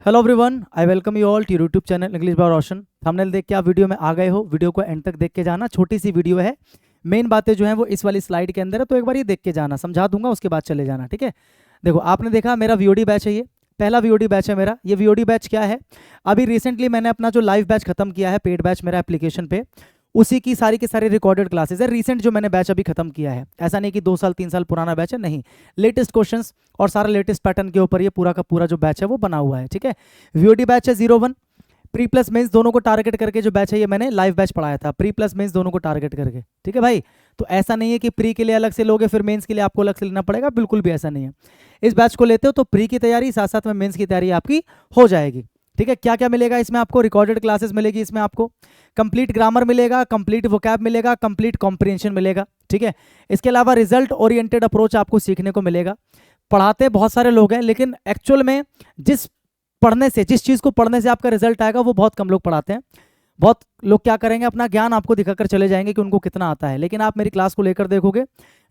Hello everyone, I welcome you all to YouTube channel English by Roshan. Thumbnail देख के आप video में आ गए हो। वीडियो को एंड तक देख के जाना। छोटी सी वीडियो है, मेन बातें जो हैं वो इस वाली स्लाइड के अंदर है, तो एक बार ये देख के जाना, समझा दूंगा, उसके बाद चले जाना। ठीक है, देखो आपने देखा मेरा वीओडी बैच है, ये पहला वीओडी बैच है मेरा। ये वीओडी बैच क्या है, अभी रिसेंटली मैंने अपना जो लाइव बैच खत्म किया है, पेड बैच मेरा एप्लीकेशन पे, उसी की सारी के सारी रिकॉर्डेड क्लासेस है। रिसेंट जो मैंने बैच अभी खत्म किया है, ऐसा नहीं कि 2 साल 3 साल पुराना बैच है, नहीं, लेटेस्ट क्वेश्चंस और सारा लेटेस्ट पैटर्न के ऊपर ये पूरा का पूरा जो बैच है वो बना हुआ है। ठीक है, वीओडी बैच है 01, प्री प्लस मेंस दोनों को टारगेट करके जो बैच है ये मैंने लाइव बैच पढ़ाया था, प्री प्लस मेंस दोनों को टारगेट करके। ठीक है भाई, तो ऐसा नहीं है कि प्री के लिए अलग से लोगे फिर मेंस के लिए आपको अलग से लेना पड़ेगा, बिल्कुल भी ऐसा नहीं है। इस बैच को लेते हो तो प्री की तैयारी साथ साथ में मेंस की तैयारी आपकी हो जाएगी। ठीक है, क्या क्या मिलेगा इसमें आपको, रिकॉर्डेड क्लासेस मिलेगी इसमें आपको, कंप्लीट ग्रामर मिलेगा, कंप्लीट वोकैब मिलेगा, कंप्लीट कॉम्प्रिहेंशन मिलेगा। ठीक है, इसके अलावा रिजल्ट ओरिएंटेड अप्रोच आपको सीखने को मिलेगा। पढ़ाते बहुत सारे लोग हैं, लेकिन एक्चुअल में जिस चीज़ को पढ़ने से आपका रिजल्ट आएगा वो बहुत कम लोग पढ़ाते हैं। बहुत लोग क्या करेंगे, अपना ज्ञान आपको दिखाकर चले जाएंगे कि उनको कितना आता है, लेकिन आप मेरी क्लास को लेकर देखोगे,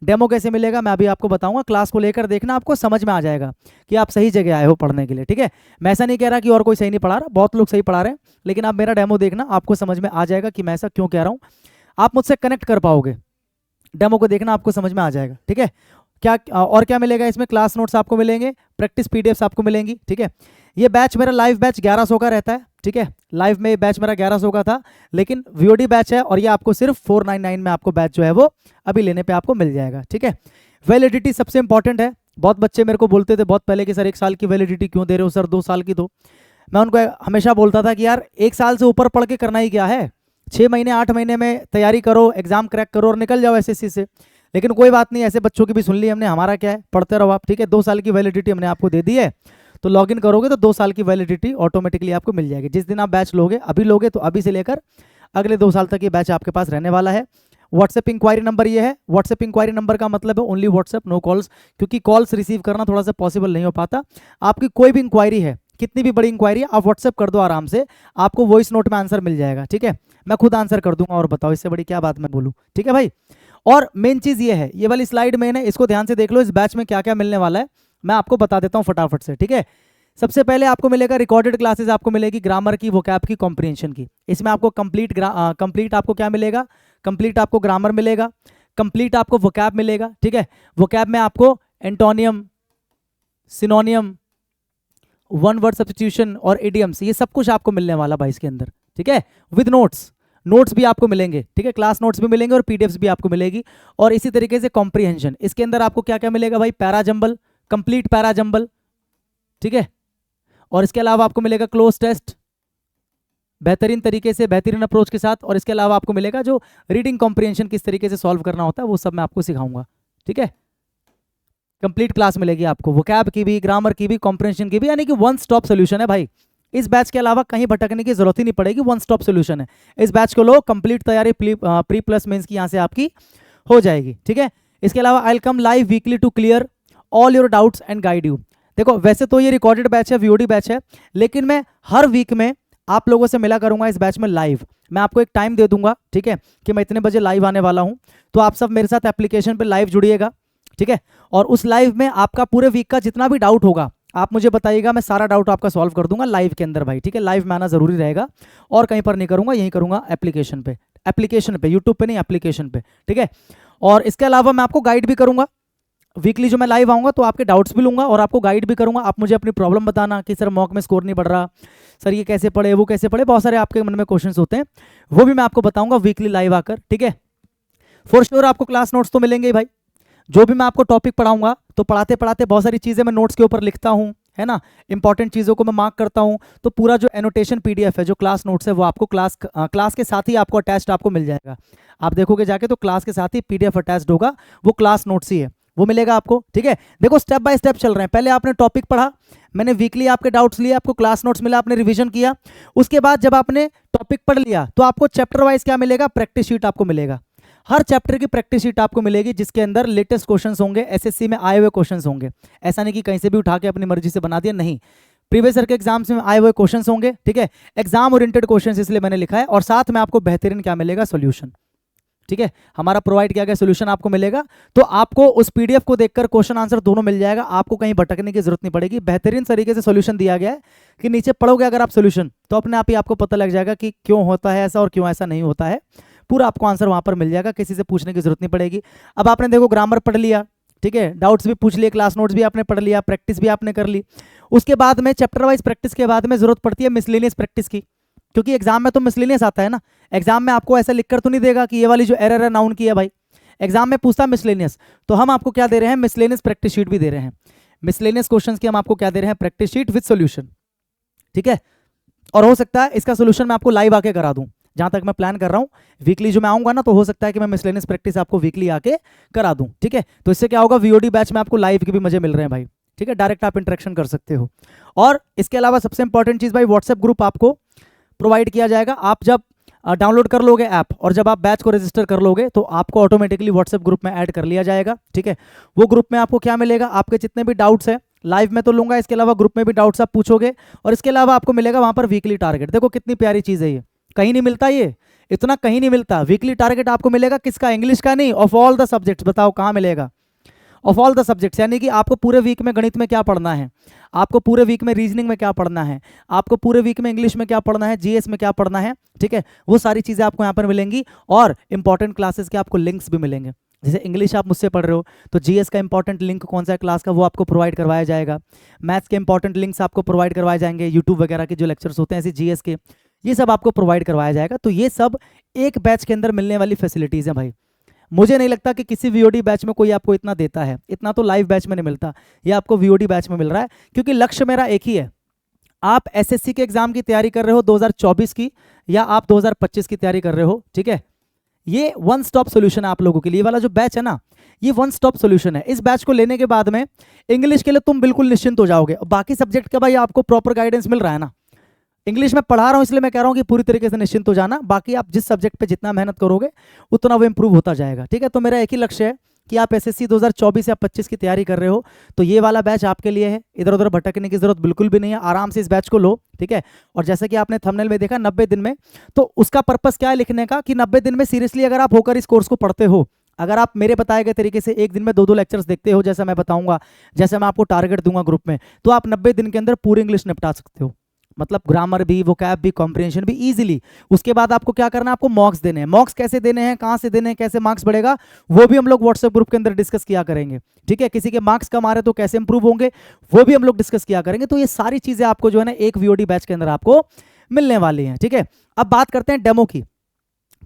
डेमो कैसे मिलेगा मैं अभी आपको बताऊंगा। क्लास को लेकर देखना, आपको समझ में आ जाएगा कि आप सही जगह आए हो पढ़ने के लिए। ठीक है, मैं ऐसा नहीं कह रहा कि और कोई सही नहीं पढ़ा रहा, बहुत लोग सही पढ़ा रहे हैं, लेकिन आप मेरा डेमो देखना, आपको समझ में आ जाएगा कि मैं ऐसा क्यों कह रहा हूँ। आप मुझसे कनेक्ट कर पाओगे, डेमो को देखना, आपको समझ में आ जाएगा। ठीक है, क्या और क्या मिलेगा इसमें, क्लास नोट्स आपको मिलेंगे, प्रैक्टिस पीडीएफ्स आपको मिलेंगी। ठीक है, ये बैच मेरा लाइव बैच 1100 का रहता है। ठीक है, लाइव में बैच मेरा 1100 का था, लेकिन वीओडी बैच है और ये आपको सिर्फ 499 में आपको बैच जो है वो अभी लेने पे आपको मिल जाएगा। ठीक है, वैलिडिटी सबसे इंपॉर्टेंट है। बहुत बच्चे मेरे को बोलते थे बहुत पहले कि सर 1 साल की वैलिडिटी क्यों दे रहे हो सर, 2 साल की दो। मैं उनको हमेशा बोलता था कि यार 1 साल से ऊपर पढ़ के करना ही क्या है, 6 महीने 8 महीने में तैयारी करो, एग्जाम क्रैक करो और निकल जाओ एसएससी से। लेकिन कोई बात नहीं, ऐसे बच्चों की भी सुन ली हमने, हमारा क्या है, पढ़ते रहो आप। ठीक है, 2 साल की वैलिडिटी हमने आपको दे दी है, तो लॉगिन करोगे तो 2 साल की वैलिडिटी ऑटोमेटिकली आपको मिल जाएगी। जिस दिन आप बैच लोगे, अभी लोगे तो अभी से लेकर अगले 2 साल तक ये बैच आपके पास रहने वाला है। व्हाट्सएप इंक्वायरी नंबर ये है। व्हाट्सएप इंक्वायरी नंबर का मतलब है ओनली व्हाट्सएप, नो कॉल्स, क्योंकि कॉल्स रिसीव करना थोड़ा सा पॉसिबल नहीं हो पाता। आपकी कोई भी इंक्वायरी है, कितनी भी बड़ी इंक्वायरी है, आप व्हाट्सएप कर दो आराम से, आपको वॉइस नोट में आंसर मिल जाएगा। ठीक है, मैं खुद आंसर कर दूंगा, और बताओ इससे बड़ी क्या बात मैं बोलूँ। ठीक है भाई, और मेन चीज़ ये है, ये वाली स्लाइड मेन है, इसको ध्यान से देख लो, इस बैच में क्या क्या मिलने वाला है मैं आपको बता देता हूँ फटाफट से। ठीक है, सबसे पहले आपको मिलेगा रिकॉर्डेड क्लासेस, आपको मिलेगी ग्रामर की, वोकैब की, कॉम्प्रिहेंशन की। इसमें आपको कंप्लीट आपको क्या मिलेगा, कंप्लीट आपको ग्रामर मिलेगा, कंप्लीट आपको वोकैब मिलेगा। ठीक है, वोकैब में आपको एंटोनियम, सिनोनियम, वन वर्ड सब्स्टिट्यूशन और इडियम्स, ये सब कुछ आपको मिलने वाला भाई इसके अंदर। ठीक है, विद नोट्स, नोट्स भी आपको मिलेंगे। ठीक है, क्लास नोट्स भी मिलेंगे और पीडीएफ्स भी आपको मिलेगी। और इसी तरीके से कॉम्प्रिहेंशन, इसके अंदर आपको क्या क्या मिलेगा भाई, पैराजंबल, कंप्लीट पैराजंबल। ठीक है, और इसके अलावा आपको मिलेगा क्लोज टेस्ट बेहतरीन तरीके से, बेहतरीन अप्रोच के साथ। और इसके अलावा आपको मिलेगा जो रीडिंग कॉम्प्रिहेंशन किस तरीके से सॉल्व करना होता है, वो सब मैं आपको सिखाऊंगा। ठीक है, कंप्लीट क्लास मिलेगी आपको, वोकैब की भी, ग्रामर की भी, कॉम्प्रिहेंशन की भी, यानी कि वन स्टॉप सोल्यूशन है भाई। इस बैच के अलावा कहीं भटकने की जरूरत ही नहीं पड़ेगी, वन स्टॉप सोल्यूशन है। इस बैच को लो, कंप्लीट तैयारी प्री प्लस मेंस की यहाँ से आपकी हो जाएगी। ठीक है, इसके अलावा I will come live weekly to clear all your doubts and guide you. देखो वैसे तो ये रिकॉर्डेड बैच है, वीओडी बैच है, लेकिन मैं हर वीक में आप लोगों से मिला करूंगा इस बैच में लाइव। मैं आपको एक टाइम दे दूंगा, ठीक है, कि मैं इतने बजे लाइव आने वाला हूं, तो आप सब मेरे साथ एप्लीकेशन पे लाइव जुड़िएगा। ठीक है, और उस लाइव में आपका पूरे वीक का जितना भी डाउट होगा आप मुझे बताइएगा, मैं सारा डाउट आपका सॉल्व कर दूंगा लाइव के अंदर भाई। ठीक है, लाइव में आना जरूरी रहेगा, और कहीं पर नहीं करूंगा, यही करूंगा एप्लीकेशन पे, यूट्यूब पे नहीं, एप्लीकेशन पे। ठीक है, और इसके अलावा मैं आपको गाइड भी करूंगा वीकली, जो मैं लाइव आऊँगा तो आपके डाउट्स भी लूँगा और आपको गाइड भी करूँगा। आप मुझे अपनी प्रॉब्लम बताना कि सर मॉक में स्कोर नहीं बढ़ रहा, सर ये कैसे पढ़े, वो कैसे पढ़े, बहुत सारे आपके मन में क्वेश्चंस होते हैं, वो भी मैं आपको बताऊँगा वीकली लाइव आकर। ठीक है, फॉर श्योर आपको क्लास नोट्स तो मिलेंगे ही भाई। जो भी मैं आपको टॉपिक पढ़ाऊँगा तो पढ़ाते पढ़ाते बहुत सारी चीज़ें मैं नोट्स के ऊपर लिखता हूँ, है ना, इंपॉर्टेंट चीज़ों को मैं मार्क करता हूँ, तो पूरा जो एनोटेशन पीडीएफ है, जो क्लास नोट्स है, वो आपको क्लास के साथ ही आपको अटैच्ड आपको मिल जाएगा। आप देखोगे जाके तो क्लास के साथ ही पीडीएफ अटैच्ड होगा, वो क्लास नोट्स ही है, वो मिलेगा आपको। ठीक है, देखो स्टेप बाय स्टेप चल रहे हैं। पहले आपने टॉपिक पढ़ा, मैंने वीकली आपके डाउट्स लिए, आपको क्लास नोट्स मिला, आपने रिवीजन किया। उसके बाद जब आपने टॉपिक पढ़ लिया तो आपको चैप्टर वाइज क्या मिलेगा, प्रैक्टिस शीट आपको मिलेगा। हर चैप्टर की प्रैक्टिस शीट आपको मिलेगी, जिसके अंदर लेटेस्ट क्वेश्चंस होंगे, एसएससी में आए हुए क्वेश्चंस होंगे। ऐसा नहीं कि कहीं से भी उठा के अपनी मर्जी से बना दिया, नहीं, प्रीवियस ईयर के एग्जाम्स में आए हुए क्वेश्चंस होंगे। ठीक है, एग्जाम ओरिएंटेड क्वेश्चंस इसलिए मैंने लिखा है, और साथ में आपको बेहतरीन क्या मिलेगा, सोल्यूशन। ठीक है, हमारा प्रोवाइड किया गया सोल्यूशन आपको मिलेगा। तो आपको उस पीडीएफ को देखकर क्वेश्चन आंसर दोनों मिल जाएगा, आपको कहीं भटकने की जरूरत नहीं पड़ेगी। बेहतरीन तरीके से सोल्यूशन दिया गया है कि नीचे पढ़ोगे अगर आप सोल्यूशन तो अपने आप ही आपको पता लग जाएगा कि क्यों होता है ऐसा और क्यों ऐसा नहीं होता है। पूरा आपको आंसर वहां पर मिल जाएगा, किसी से पूछने की जरूरत नहीं पड़ेगी। अब आपने देखो ग्रामर पढ़ लिया, ठीक है, डाउट्स भी पूछ लिए, क्लास नोट्स भी आपने पढ़ लिया, प्रैक्टिस भी आपने कर ली। उसके बाद में चैप्टर वाइज प्रैक्टिस के बाद में जरूरत पड़ती है मिसलेनियस प्रैक्टिस की, क्योंकि एग्जाम में तो मिसलेनियस आता है ना। एग्जाम में आपको ऐसा लिखकर तो नहीं देगा कि ये वाली जो एरर है नाउन की है भाई, एग्जाम में पूछता मिसलेनियस। तो हम आपको क्या दे रहे हैं, मिसलेनियस प्रैक्टिस शीट भी दे रहे हैं। मिसलेनियस क्वेश्चंस की हम आपको क्या दे रहे हैं, प्रैक्टिस शीट विद सॉल्यूशन, ठीक है। और हो सकता है इसका सोल्यूशन मैं आपको लाइव आके करा दूं, जहां तक मैं प्लान कर रहा हूं वीकली जो मैं आऊंगा ना, तो हो सकता है कि मैं मिसलेनियस प्रैक्टिस आपको वीकली आके करा दूं, ठीक है। तो इससे क्या होगा, वीओडी बैच में आपको लाइव के भी मजे मिल रहे हैं भाई, ठीक है, डायरेक्ट आप इंटरेक्शन कर सकते हो। और इसके अलावा सबसे इंपॉर्टेंट चीज भाई, व्हाट्सएप ग्रुप आपको प्रोवाइड किया जाएगा। आप जब डाउनलोड कर लोगे ऐप और जब आप बैच को रजिस्टर कर लोगे तो आपको ऑटोमेटिकली व्हाट्सएप ग्रुप में ऐड कर लिया जाएगा, ठीक है। वो ग्रुप में आपको क्या मिलेगा, आपके जितने भी डाउट्स हैं लाइव में तो लूंगा, इसके अलावा ग्रुप में भी डाउट्स आप पूछोगे, और इसके अलावा आपको मिलेगा वहां पर वीकली टारगेट। देखो कितनी प्यारी चीज है ये, कहीं नहीं मिलता, ये इतना कहीं नहीं मिलता। वीकली टारगेट आपको मिलेगा, किसका, इंग्लिश का नहीं, ऑफ ऑल द सब्जेक्ट्स। बताओ कहाँ मिलेगा, ऑफ ऑल द सब्जेक्ट्स, यानी कि आपको पूरे वीक में गणित में क्या पढ़ना है, आपको पूरे वीक में रीजनिंग में क्या पढ़ना है, आपको पूरे वीक में इंग्लिश में क्या पढ़ना है, जीएस में क्या पढ़ना है, ठीक है, वो सारी चीजें आपको यहाँ पर मिलेंगी। और इंपॉर्टेंट क्लासेस के आपको लिंक्स भी मिलेंगे। जैसे इंग्लिश आप मुझसे पढ़ रहे हो तो जीएस का इंपॉर्टेंट लिंक कौन सा है क्लास का, वो आपको प्रोवाइड करवाया जाएगा। मैथ्स के इंपॉर्टेंट लिंक्स आपको प्रोवाइड करवाए जाएंगे, यूट्यूब वगैरह के जो लेक्चर्स होते हैं ऐसे जीएस के, ये सब आपको प्रोवाइड करवाया जाएगा। तो ये सब एक बैच के अंदर मिलने वाली फैसिलिटीज हैं भाई। मुझे नहीं लगता कि किसी वीओडी बैच में कोई आपको इतना देता है, इतना तो लाइव बैच में नहीं मिलता, ये आपको वीओडी बैच में मिल रहा है। क्योंकि लक्ष्य मेरा एक ही है, आप एसएससी के एग्जाम की तैयारी कर रहे हो 2024 की, या आप 2025 की तैयारी कर रहे हो, ठीक है, ये वन स्टॉप सोल्यूशन है आप लोगों के लिए। वाला जो बैच है ना, ये वन स्टॉप सोल्यूशन है। इस बैच को लेने के बाद में इंग्लिश के लिए तुम बिल्कुल निश्चिंत हो जाओगे। बाकी सब्जेक्ट का भाई आपको प्रॉपर गाइडेंस मिल रहा है ना, इंग्लिश में पढ़ा रहा हूं इसलिए मैं कह रहा हूं कि पूरी तरीके से निश्चिंत हो जाना। बाकी आप जिस सब्जेक्ट पे जितना मेहनत करोगे उतना वो इंप्रूव होता जाएगा, ठीक है। तो मेरा एक ही लक्ष्य है कि आप एसएससी 2024 या 25 की तैयारी कर रहे हो तो ये वाला बैच आपके लिए है। इधर उधर भटकने की जरूरत बिल्कुल भी नहीं है, आराम से इस बैच को लो, ठीक है। और जैसे कि आपने थंबनेल में देखा 90 दिन में, तो उसका पर्पस क्या है लिखने का, कि 90 दिन में सीरियसली अगर आप होकर इस कोर्स को पढ़ते हो, अगर आप मेरे बताए गए तरीके से एक दिन में 2-2 लेक्चर्स देखते हो, जैसा मैं बताऊंगा, जैसे मैं आपको टारगेट दूंगा ग्रुप में, तो आप 90 दिन के अंदर पूरी इंग्लिश निपटा सकते हो। मतलब ग्रामर भी, वोकैब भी, कॉम्प्रिहेंशन भी इजीली। उसके बाद आपको क्या करना है, आपको मॉक्स देने हैं। मॉक्स कैसे देने हैं, कहां से देने हैं, कैसे मार्क्स बढ़ेगा, वो भी हम लोग व्हाट्सएप ग्रुप के अंदर डिस्कस किया करेंगे, ठीक है। किसी के मार्क्स कम आ रहे तो कैसे इंप्रूव होंगे, वो भी हम लोग डिस्कस किया करेंगे। तो ये सारी चीजें आपको जो है ना एक वीओडी बैच के अंदर आपको मिलने वाली हैं, ठीक है। अब बात करते हैं डेमो की।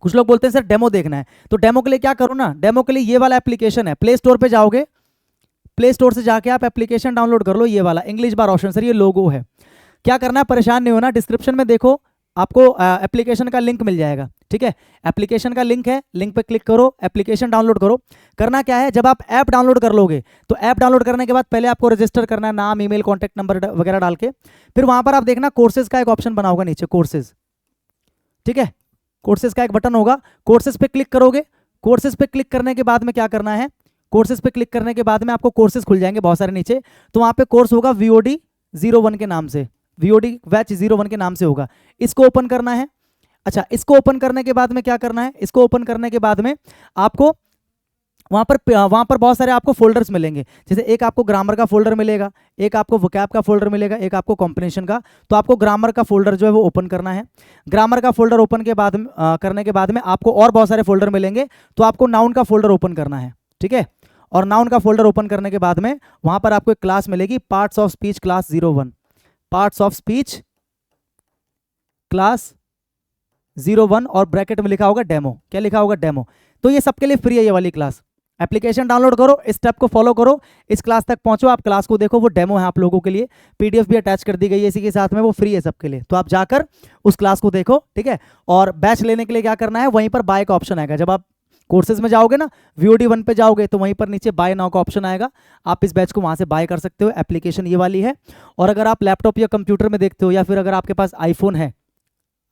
कुछ लोग बोलते हैं सर डेमो देखना है, तो डेमो के लिए क्या करो ना, डेमो के लिए ये वाला एप्लीकेशन है, प्ले स्टोर पर जाओगे, प्ले स्टोर से जाके आप एप्लीकेशन डाउनलोड कर लो, ये वाला इंग्लिश बाय रोशन सर, ये लोगो है। क्या करना है, परेशान नहीं होना, डिस्क्रिप्शन में देखो आपको एप्लीकेशन का लिंक मिल जाएगा, ठीक है। एप्लीकेशन का लिंक है, लिंक पे क्लिक करो, एप्लीकेशन डाउनलोड करो। करना क्या है, जब आप ऐप डाउनलोड कर लोगे तो ऐप डाउनलोड करने के बाद पहले आपको रजिस्टर करना है, नाम, ईमेल, कॉन्टैक्ट नंबर वगैरह डाल के। फिर वहां पर आप देखना कोर्सेज का एक ऑप्शन बना होगा नीचे, कोर्सेज, ठीक है, कोर्सेज का एक बटन होगा, कोर्सेज पे क्लिक करोगे। कोर्सेज पे क्लिक करने के बाद में क्या करना है, कोर्सेज पे क्लिक करने के बाद में आपको कोर्सेज खुल जाएंगे बहुत सारे नीचे, तो वहां पे कोर्स होगा वीओडी 01 के नाम से, वीओडी बैच 01 के नाम से होगा, इसको ओपन करना है। अच्छा, इसको ओपन करने के बाद में क्या करना है, इसको ओपन करने के बाद में आपको वहां पर बहुत सारे आपको फोल्डर्स मिलेंगे। जैसे एक आपको ग्रामर का फोल्डर मिलेगा, एक आपको वोकैब का फोल्डर मिलेगा, एक आपको कॉम्प्रिहेंशन का। तो आपको ग्रामर का फोल्डर जो है वो ओपन करना है। ग्रामर का फोल्डर ओपन के बाद करने के बाद में आपको और बहुत सारे फोल्डर मिलेंगे, तो आपको नाउन का फोल्डर ओपन करना है, ठीक है। और नाउन का फोल्डर ओपन करने के बाद में वहां पर आपको एक क्लास मिलेगी, parts of speech class 01, parts of speech class 01, और ब्रैकेट में लिखा होगा डेमो। क्या लिखा होगा, डेमो। तो ये सबके लिए फ्री है ये वाली क्लास। एप्लीकेशन डाउनलोड करो, इस स्टेप को फॉलो करो, इस क्लास तक पहुंचो, आप क्लास को देखो, वो डेमो है आप लोगों के लिए। पीडीएफ भी अटैच कर दी गई है इसी के साथ में, वो फ्री है सबके लिए, तो आप जाकर उस क्लास को देखो, ठीक है। और बैच लेने के लिए क्या करना है, वहीं पर बाय का ऑप्शन आएगा। जब आप कोर्सेज में जाओगे ना, वीओडी 1 पे जाओगे तो वहीं पर नीचे बाय नाउ का ऑप्शन आएगा, आप इस बैच को वहां से बाय कर सकते हो। एप्लीकेशन ये वाली है। और अगर आप लैपटॉप या कंप्यूटर में देखते हो, या फिर अगर आपके पास आईफोन है,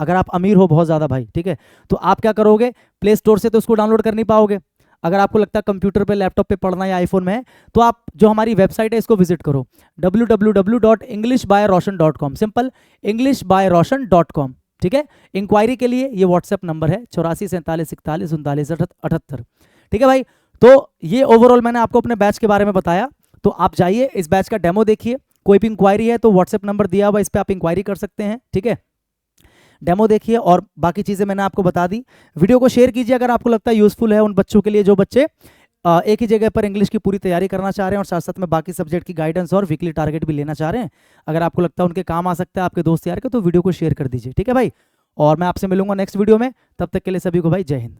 अगर आप अमीर हो बहुत ज़्यादा भाई, ठीक है, तो आप क्या करोगे, प्ले स्टोर से तो उसको डाउनलोड कर नहीं पाओगे। अगर आपको लगता है कंप्यूटर पे, लैपटॉप पे पढ़ना या आईफोन में है, तो आप जो हमारी वेबसाइट है इसको विजिट करो, www.englishbyroshan.com, सिंपल englishbyroshan.com, ठीक है। इंक्वायरी के लिए ये व्हाट्सएप नंबर है 8447413938। ठीक है भाई, तो ये ओवरऑल मैंने आपको अपने बैच के बारे में बताया। तो आप जाइए इस बैच का डेमो देखिए, कोई भी इंक्वायरी है तो व्हाट्सएप नंबर दिया हुआ, इस पर आप इंक्वायरी कर सकते हैं। ठीक है, डेमो देखिए और बाकी चीज़ें मैंने आपको बता दी। वीडियो को शेयर कीजिए अगर आपको लगता है यूजफुल है उन बच्चों के लिए जो बच्चे एक ही जगह पर इंग्लिश की पूरी तैयारी करना चाह रहे हैं और साथ साथ में बाकी सब्जेक्ट की गाइडेंस और वीकली टारगेट भी लेना चाह रहे हैं। अगर आपको लगता है उनके काम आ सकता है आपके दोस्त यार के, तो वीडियो को शेयर कर दीजिए। ठीक है भाई, और मैं आपसे मिलूंगा नेक्स्ट वीडियो में, तब तक के लिए सभी को भाई जय हिंद।